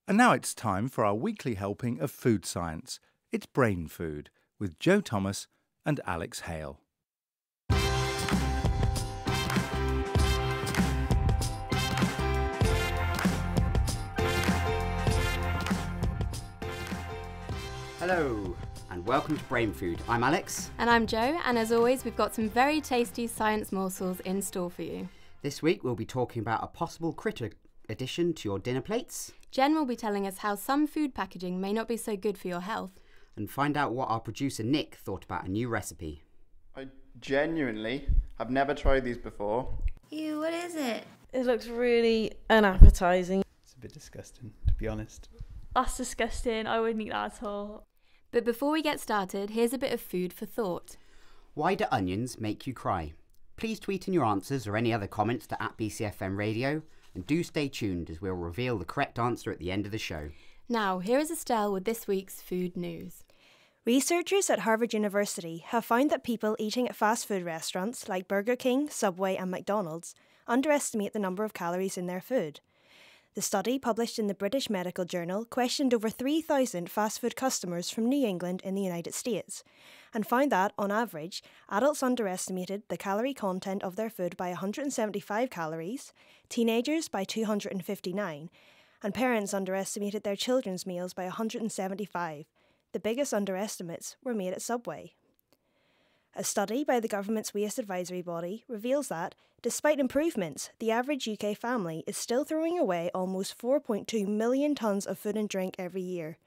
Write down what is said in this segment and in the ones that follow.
And now it's time for our weekly helping of food science. It's Brain Food with Jo Thomas and Alex Hale. Hello and welcome to Brain Food. I'm Alex. And I'm Jo, and as always we've got some very tasty science morsels in store for you. This week we'll be talking about a possible critter addition to your dinner plates. Jen will be telling us how some food packaging may not be so good for your health. And find out what our producer Nick thought about a new recipe. I genuinely have never tried these before. Ew, what is it? It looks really unappetising. It's a bit disgusting, to be honest. That's disgusting. I wouldn't eat that at all. But before we get started, here's a bit of food for thought. Why do onions make you cry? Please tweet in your answers or any other comments to @BCFM Radio, and do stay tuned as we'll reveal the correct answer at the end of the show. Now, here is Estelle with this week's food news. Researchers at Harvard University have found that people eating at fast food restaurants like Burger King, Subway and McDonald's underestimate the number of calories in their food. The study, published in the British Medical Journal, questioned over 3,000 fast food customers from New England in the United States and found that, on average, adults underestimated the calorie content of their food by 175 calories, teenagers by 259, and parents underestimated their children's meals by 175. The biggest underestimates were made at Subway. A study by the government's waste advisory body reveals that, despite improvements, the average UK family is still throwing away almost 4.2 million tonnes of food and drink every year.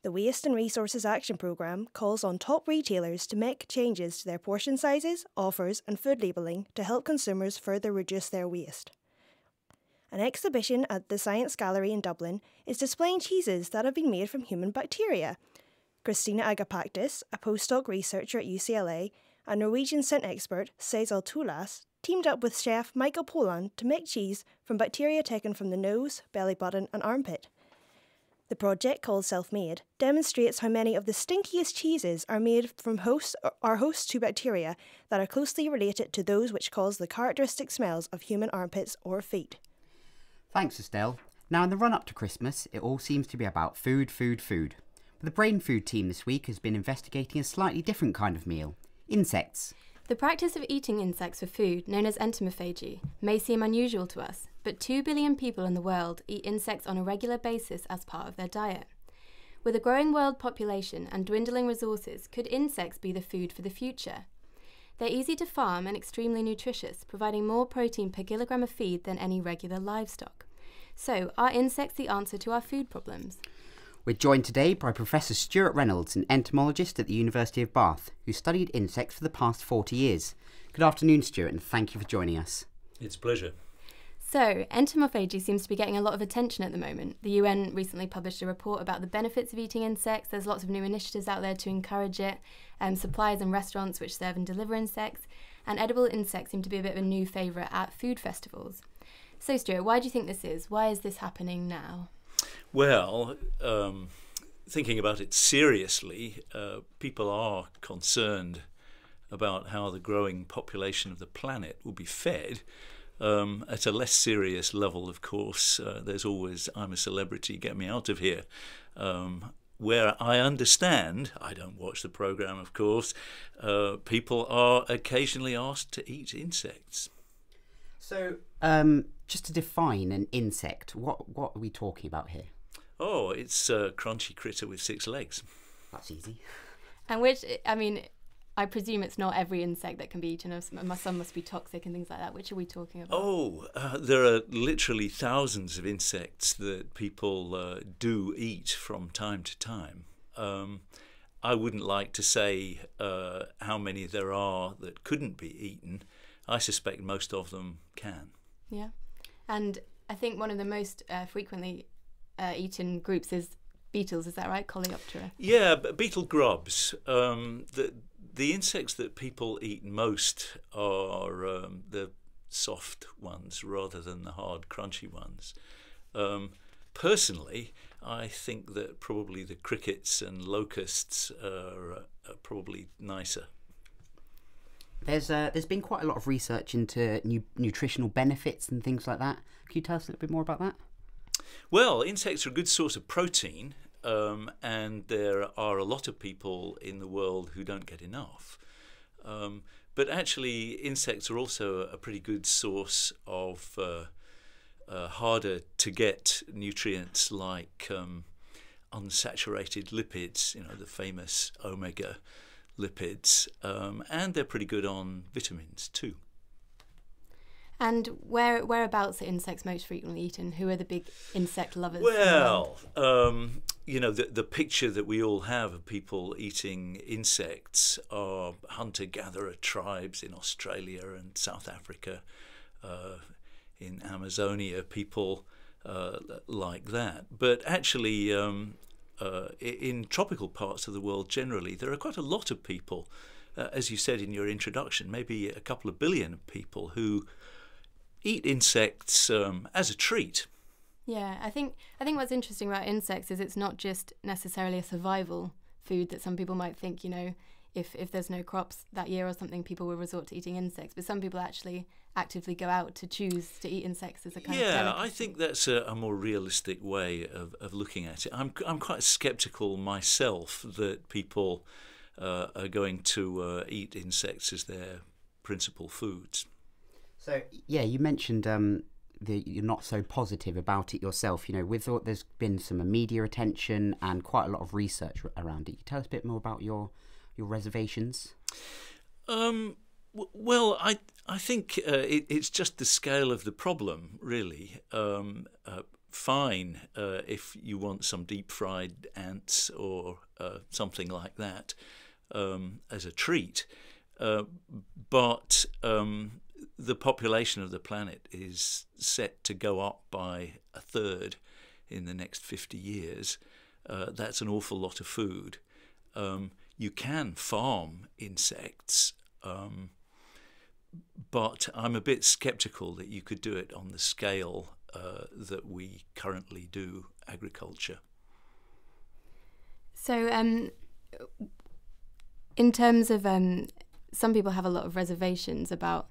The Waste and Resources Action Programme calls on top retailers to make changes to their portion sizes, offers and food labelling to help consumers further reduce their waste. An exhibition at the Science Gallery in Dublin is displaying cheeses that have been made from human bacteria. Christina Agapaktis, a postdoc researcher at UCLA, and Norwegian scent expert Cecil Tulas teamed up with chef Michael Poland to make cheese from bacteria taken from the nose, belly button and armpit. The project, called Self-Made, demonstrates how many of the stinkiest cheeses are made from host to bacteria that are closely related to those which cause the characteristic smells of human armpits or feet. Thanks, Estelle. Now, in the run-up to Christmas, it all seems to be about food. But the Brain Food team this week has been investigating a slightly different kind of meal: insects. The practice of eating insects for food, known as entomophagy, may seem unusual to us, but 2 billion people in the world eat insects on a regular basis as part of their diet. With a growing world population and dwindling resources, could insects be the food for the future? They're easy to farm and extremely nutritious, providing more protein per kilogram of feed than any regular livestock. So, are insects the answer to our food problems? We're joined today by Professor Stuart Reynolds, an entomologist at the University of Bath, who studied insects for the past 40 years. Good afternoon, Stuart, and thank you for joining us. It's a pleasure. So, entomophagy seems to be getting a lot of attention at the moment. The UN recently published a report about the benefits of eating insects. There's lots of new initiatives out there to encourage it, suppliers and restaurants which serve and deliver insects, and edible insects seem to be a bit of a new favourite at food festivals. So, Stuart, why do you think this is? Why is this happening now? Well, thinking about it seriously, people are concerned about how the growing population of the planet will be fed. At a less serious level, of course, there's always "I'm a celebrity, get me out of here," where I understand, I don't watch the programme of course, people are occasionally asked to eat insects. So, just to define an insect, what are we talking about here? Oh, it's a crunchy critter with 6 legs. That's easy. And which, I mean, I presume it's not every insect that can be eaten. Some must be toxic and things like that. Which are we talking about? Oh, there are literally thousands of insects that people do eat from time to time. I wouldn't like to say how many there are that couldn't be eaten. I suspect most of them can. Yeah, and I think one of the most frequently eaten groups is beetles. Is that right? Coleoptera. Yeah, beetle grubs. The insects that people eat most are the soft ones rather than the hard, crunchy ones. Personally, I think that probably the crickets and locusts are probably nicer. There's been quite a lot of research into nutritional benefits and things like that. Can you tell us a little bit more about that? Well, insects are a good source of protein, and there are a lot of people in the world who don't get enough. But actually, insects are also a pretty good source of harder to get nutrients like unsaturated lipids, the famous omega lipids, and they're pretty good on vitamins too. And whereabouts are insects most frequently eaten? Who are the big insect lovers? Well, the picture that we all have of people eating insects are hunter-gatherer tribes in Australia and South Africa, in Amazonia, people like that. But actually, in tropical parts of the world generally, there are quite a lot of people, as you said in your introduction, maybe a couple of billion people who eat insects as a treat. Yeah, I think what's interesting about insects is it's not just necessarily a survival food that some people might think, if there's no crops that year or something, people will resort to eating insects. But some people actually actively go out to choose to eat insects as a kind of delicacy. Yeah, I think that's a more realistic way of looking at it. I'm quite sceptical myself that people are going to eat insects as their principal foods. So, yeah, you mentioned that you're not so positive about it yourself. We thought there's been some media attention and quite a lot of research around it. Can you tell us a bit more about your reservations? Well, I think it's just the scale of the problem, really. Fine if you want some deep-fried ants or something like that as a treat, but the population of the planet is set to go up by a third in the next 50 years. That's an awful lot of food. You can farm insects, but I'm a bit sceptical that you could do it on the scale that we currently do agriculture. So in terms of some people have a lot of reservations about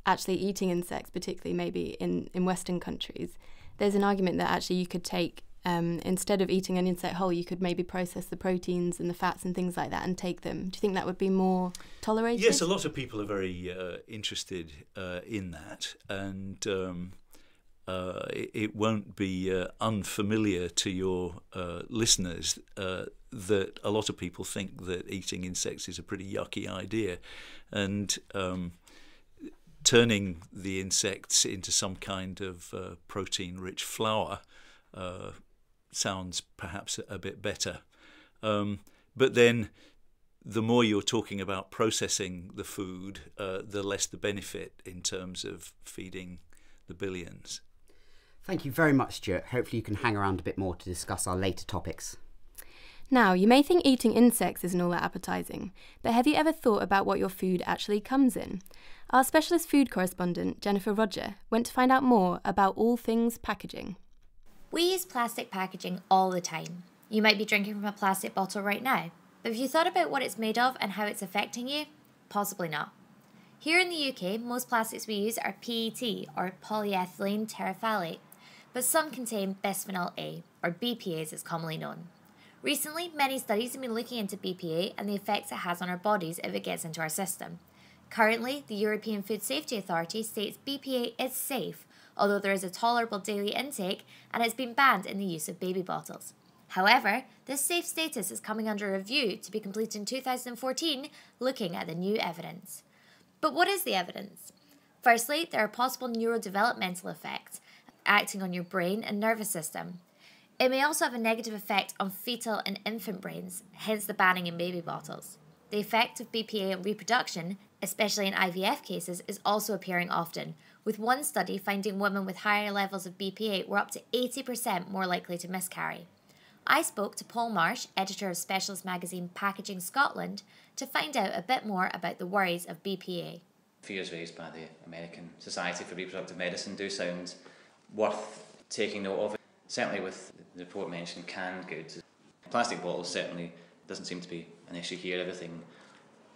actually eating insects, particularly maybe in Western countries. There's an argument that actually you could take, instead of eating an insect whole, you could maybe process the proteins and the fats and things like that and take them. Do you think that would be more tolerated? Yes, a lot of people are very interested in that, and it won't be unfamiliar to your listeners that a lot of people think that eating insects is a pretty yucky idea, and turning the insects into some kind of protein-rich flour sounds perhaps a bit better. But then the more you're talking about processing the food, the less the benefit in terms of feeding the billions. Thank you very much, Stuart. Hopefully you can hang around a bit more to discuss our later topics. Now, you may think eating insects isn't all that appetising, but have you ever thought about what your food actually comes in? Our specialist food correspondent, Jennifer Roger, went to find out more about all things packaging. We use plastic packaging all the time. You might be drinking from a plastic bottle right now, but have you thought about what it's made of and how it's affecting you? Possibly not. Here in the UK, most plastics we use are PET, or polyethylene terephthalate, but some contain bisphenol A, or BPA as it's commonly known. Recently, many studies have been looking into BPA and the effects it has on our bodies if it gets into our system. Currently, the European Food Safety Authority states BPA is safe, although there is a tolerable daily intake and it's been banned in the use of baby bottles. However, this safe status is coming under review to be completed in 2014, looking at the new evidence. But what is the evidence? Firstly, there are possible neurodevelopmental effects acting on your brain and nervous system. It may also have a negative effect on fetal and infant brains, hence the banning in baby bottles. The effect of BPA on reproduction, especially in IVF cases, is also appearing often, with one study finding women with higher levels of BPA were up to 80% more likely to miscarry. I spoke to Paul Marsh, editor of specialist magazine Packaging Scotland, to find out a bit more about the worries of BPA. Fears raised by the American Society for Reproductive Medicine do sound worth taking note of. Certainly with the report mentioned canned goods. Plastic bottles certainly doesn't seem to be an issue here. Everything,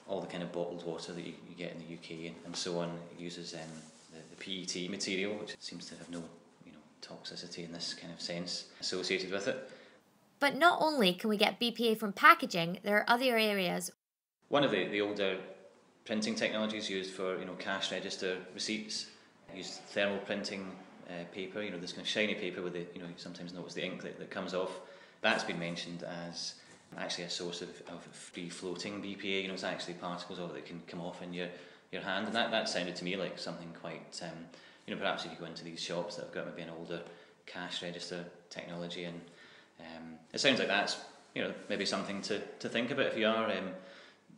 all the kind of bottled water that you get in the UK and so on, uses the PET material, which seems to have no toxicity in this kind of sense associated with it. But not only can we get BPA from packaging, there are other areas. One of the older printing technologies used for cash register receipts used thermal printing paper, this kind of shiny paper with you sometimes notice the ink that comes off. That's been mentioned as actually a source of free floating BPA. It's actually particles of it that can come off in your hand, and that sounded to me like something quite perhaps if you go into these shops that have got maybe an older cash register technology, and it sounds like that's maybe something to think about if you are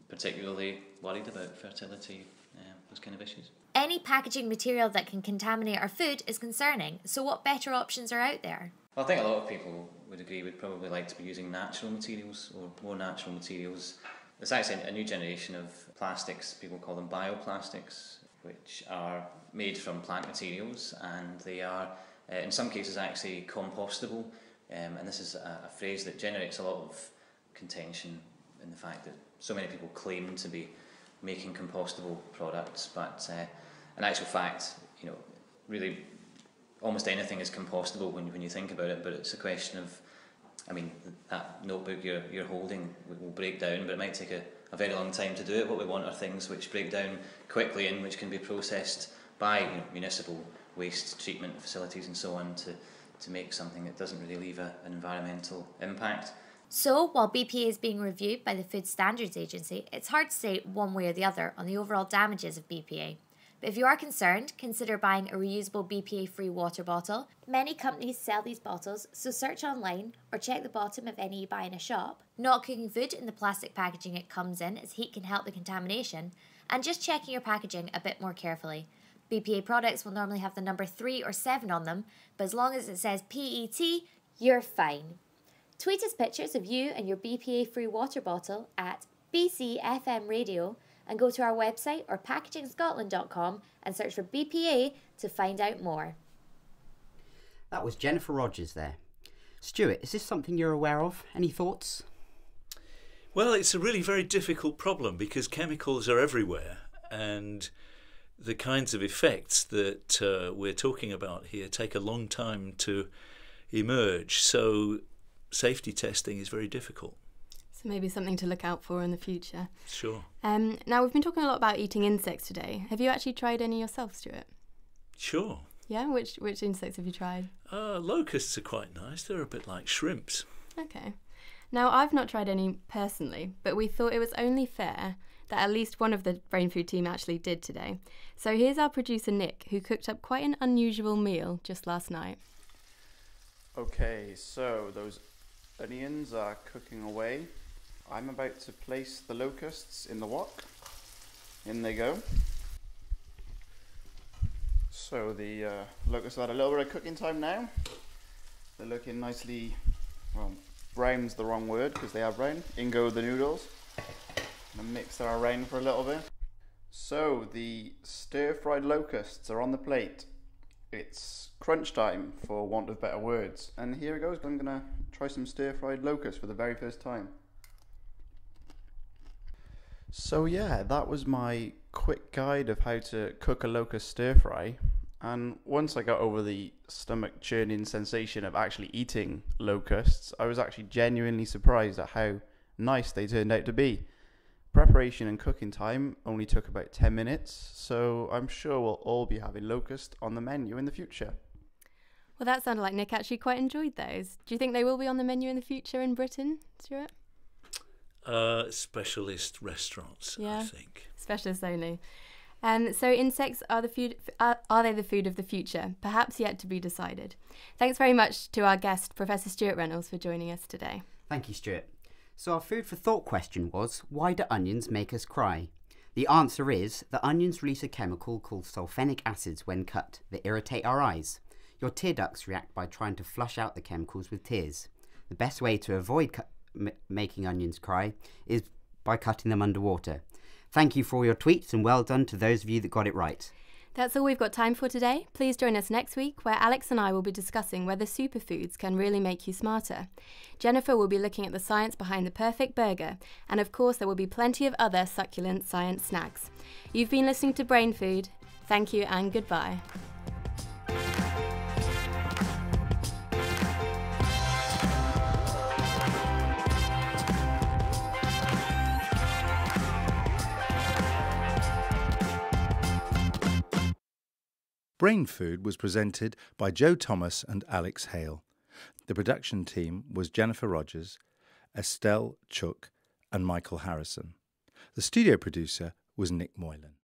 particularly worried about fertility, those kind of issues. Any packaging material that can contaminate our food is concerning, so what better options are out there? Well, I think a lot of people would agree would probably like to be using natural materials or more natural materials. There's actually a new generation of plastics, people call them bioplastics, which are made from plant materials, and they are in some cases actually compostable, and this is a phrase that generates a lot of contention in the fact that so many people claim to be making compostable products, but in actual fact, really almost anything is compostable when you think about it, but it's a question of, that notebook you're holding will break down, but it might take a very long time to do it. What we want are things which break down quickly and which can be processed by municipal waste treatment facilities and so on to make something that doesn't really leave an environmental impact. So, while BPA is being reviewed by the Food Standards Agency, it's hard to say one way or the other on the overall damages of BPA. But if you are concerned, consider buying a reusable BPA-free water bottle. Many companies sell these bottles, so search online or check the bottom of any you buy in a shop. Not cooking food in the plastic packaging it comes in, as heat can help the contamination. And just checking your packaging a bit more carefully. BPA products will normally have the number 3 or 7 on them, but as long as it says PET, you're fine. Tweet us pictures of you and your BPA-free water bottle at BCFM Radio, and go to our website or packagingscotland.com and search for BPA to find out more. That was Jennifer Rogers there. Stuart, is this something you're aware of? Any thoughts? Well, it's a really very difficult problem because chemicals are everywhere, and the kinds of effects that we're talking about here take a long time to emerge. So safety testing is very difficult. So maybe something to look out for in the future. Sure. Now, we've been talking a lot about eating insects today. Have you actually tried any yourself, Stuart? Sure. Yeah? Which insects have you tried? Locusts are quite nice. They're a bit like shrimps. Okay. Now, I've not tried any personally, but we thought it was only fair that at least one of the BrainFood team actually did today. So here's our producer, Nick, who cooked up quite an unusual meal just last night. Okay, so those onions are cooking away. I'm about to place the locusts in the wok. In they go. So the locusts have had a little bit of cooking time now. They're looking nicely, well, brown's the wrong word because they are brown. In go the noodles. And mix them around for a little bit. So the stir-fried locusts are on the plate. It's crunch time, for want of better words. And here it goes. I'm going to try some stir-fried locusts for the very first time. So yeah, that was my quick guide of how to cook a locust stir-fry. And once I got over the stomach churning sensation of actually eating locusts, I was actually genuinely surprised at how nice they turned out to be. Preparation and cooking time only took about 10 minutes, so I'm sure we'll all be having locust on the menu in the future. Well, that sounded like Nick actually quite enjoyed those. Do you think they will be on the menu in the future in Britain, Stuart? Specialist restaurants, yeah, I think. Specialists only. So insects are the food. Are they the food of the future? Perhaps yet to be decided. Thanks very much to our guest, Professor Stuart Reynolds, for joining us today. Thank you, Stuart. So our food for thought question was, why do onions make us cry? The answer is that onions release a chemical called sulfenic acids when cut that irritate our eyes. Your tear ducts react by trying to flush out the chemicals with tears. The best way to avoid making onions cry is by cutting them underwater. Thank you for all your tweets, and well done to those of you that got it right. That's all we've got time for today. Please join us next week, where Alex and I will be discussing whether superfoods can really make you smarter. Jennifer will be looking at the science behind the perfect burger, and of course there will be plenty of other succulent science snacks. You've been listening to BrainFood. Thank you and goodbye. BrainFood was presented by Joe Thomas and Alex Hale. The production team was Jennifer Rogers, Estelle Cheuk and Michael Harrison. The studio producer was Nick Moylan.